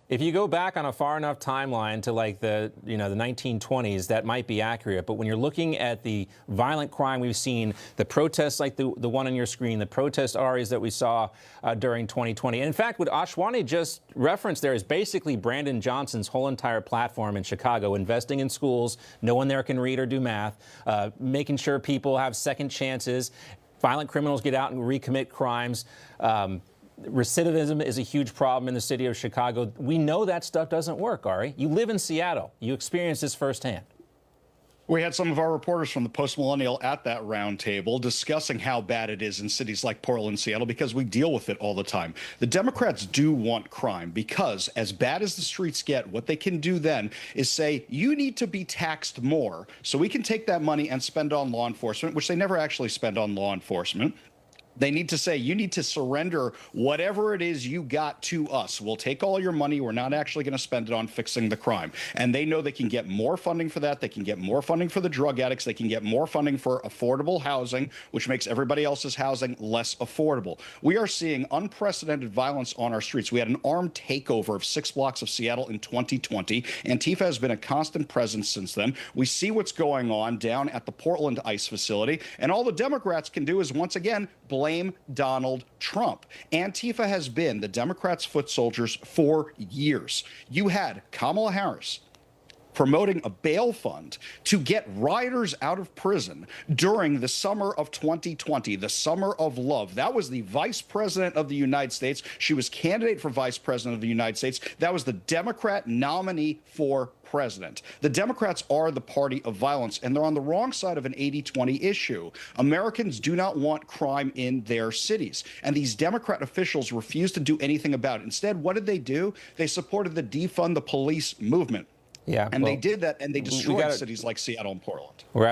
If you go back on a far enough timeline to like the 1920s, that might be accurate. But when you're looking at the violent crime we've seen, the protests like the one on your screen, the protest areas that we saw during 2020. And in fact, what Ashwani just referenced there is basically Brandon Johnson's whole entire platform in Chicago, investing in schools, no one there can read or do math, making sure people have second chances, violent criminals get out and recommit crimes. Recidivism is a huge problem in the city of Chicago. We know that stuff doesn't work, Ari. You live in Seattle. You experienced this firsthand. We had some of our reporters from the Post-Millennial at that roundtable discussing how bad it is in cities like Portland and Seattle because we deal with it all the time. The Democrats do want crime because as bad as the streets get, what they can do then is say, you need to be taxed more so we can take that money and spend on law enforcement, which they never actually spend on law enforcement. They need to say, you need to surrender whatever it is you got to us. We'll take all your money. We're not actually going to spend it on fixing the crime. And they know they can get more funding for that. They can get more funding for the drug addicts. They can get more funding for affordable housing, which makes everybody else's housing less affordable. We are seeing unprecedented violence on our streets. We had an armed takeover of 6 blocks of Seattle in 2020. Antifa has been a constant presence since then. We see what's going on down at the Portland ICE facility. And all the Democrats can do is, once again, blame Donald Trump. Antifa has been the Democrats' foot soldiers for years. You had Kamala Harris promoting a bail fund to get rioters out of prison during the summer of 2020, the summer of love. That was the vice president of the United States. She was candidate for vice president of the United States. That was the Democrat nominee for president. The Democrats are the party of violence, and they're on the wrong side of an 80-20 issue. Americans do not want crime in their cities, and these Democrat officials refuse to do anything about it. Instead, what did they do? They supported the defund the police movement. Yeah, and they did that, and they destroyed cities like Seattle and Portland.